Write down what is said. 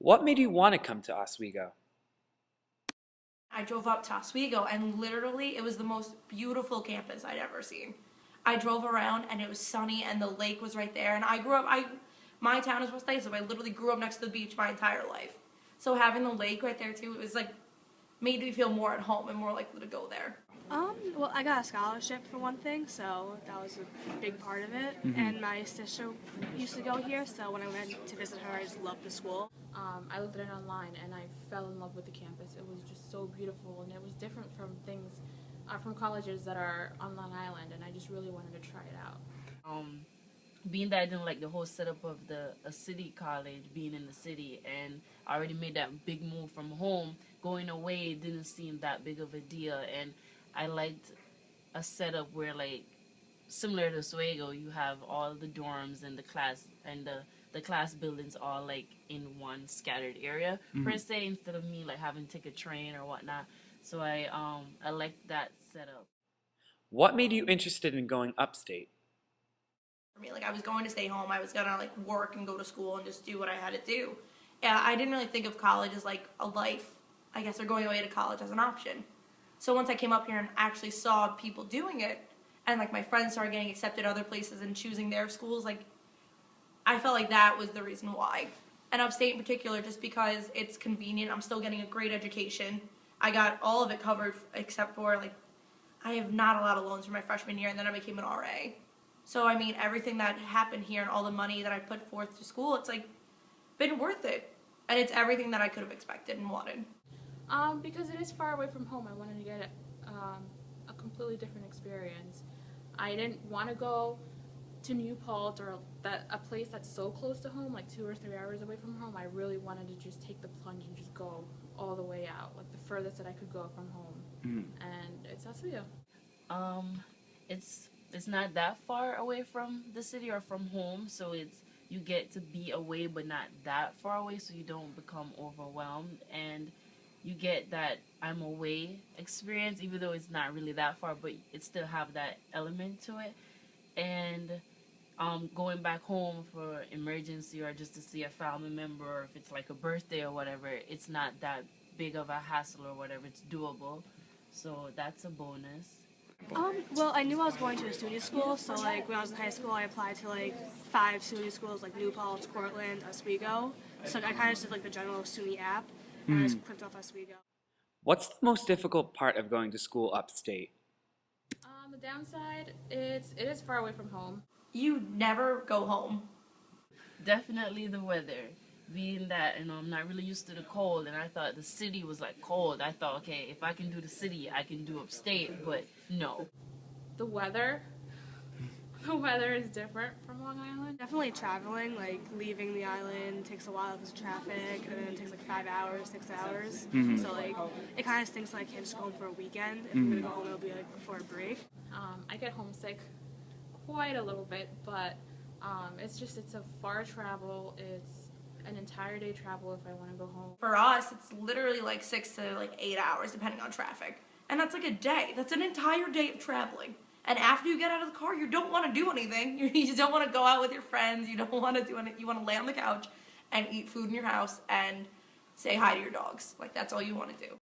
What made you want to come to Oswego? I drove up to Oswego and literally it was the most beautiful campus I'd ever seen. I drove around and it was sunny and the lake was right there, and my town is Upstate, so I literally grew up next to the beach my entire life. So having the lake right there too, it was like made me feel more at home and more likely to go there. Well, I got a scholarship for one thing, so that was a big part of it. And my sister used to go here, so when I went to visit her, I just loved the school. I looked at it online and I fell in love with the campus. It was just so beautiful and it was different from things, from colleges that are on Long Island, and I just really wanted to try it out. Being that I didn't like the whole setup of a city college, being in the city, and I already made that big move from home, going away didn't seem that big of a deal, and I liked a setup where, like, similar to Oswego, you have all the dorms and the class buildings all like in one scattered area per se, instead of me like having to take a train or whatnot. So I liked that setup. What made you interested in going upstate? For me, like I was going to stay home, I was gonna like work and go to school and just do what I had to do. Yeah, I didn't really think of college as like a life, I guess, or going away to college as an option. So once I came up here and actually saw people doing it, and like my friends started getting accepted other places and choosing their schools, like I felt like that was the reason why. And upstate in particular, just because it's convenient, I'm still getting a great education. I got all of it covered except for like I have not a lot of loans for my freshman year, and then I became an RA. So I mean, everything that happened here and all the money that I put forth to school, it's like been worth it, and it's everything that I could have expected and wanted. Because it is far away from home, I wanted to get a completely different experience. I didn't want to go to New Paltz or a place that's so close to home, like 2 or 3 hours away from home. I really wanted to just take the plunge and just go all the way out, like the furthest that I could go from home. And it's Oswego. It's not that far away from the city or from home, so you get to be away but not that far away, so you don't become overwhelmed, and you get that I'm away experience, even though it's not really that far, but it still have that element to it. And going back home for emergency or just to see a family member, or if it's like a birthday or whatever, it's not that big of a hassle or whatever. It's doable, so that's a bonus. Well, I knew I was going to a SUNY school, so like when I was in high school, I applied to like 5 SUNY schools, like New Paltz, Cortland, Oswego. So I kind of just did like the general SUNY app, and I just clicked off Oswego. What's the most difficult part of going to school upstate? The downside, it is far away from home. You never go home. Definitely the weather. Being that, I'm not really used to the cold, and I thought the city was like cold. I thought, okay, if I can do the city, I can do upstate, but no. The weather is different from Long Island. Definitely traveling, like leaving the island takes a while because of traffic, and then it takes like 5 hours, 6 hours. So like it kind of stinks that I can't just go home for a weekend. If I'm gonna go home, it'll be like before a break. I get homesick quite a little bit, but it's a far travel. It's an entire day travel if I want to go home. For us, it's literally like 6 to like 8 hours depending on traffic. And that's like a day. That's an entire day of traveling. And after you get out of the car, you don't want to do anything. You just don't want to go out with your friends. You don't want to do anything. You want to lay on the couch and eat food in your house and say hi to your dogs. Like, that's all you want to do.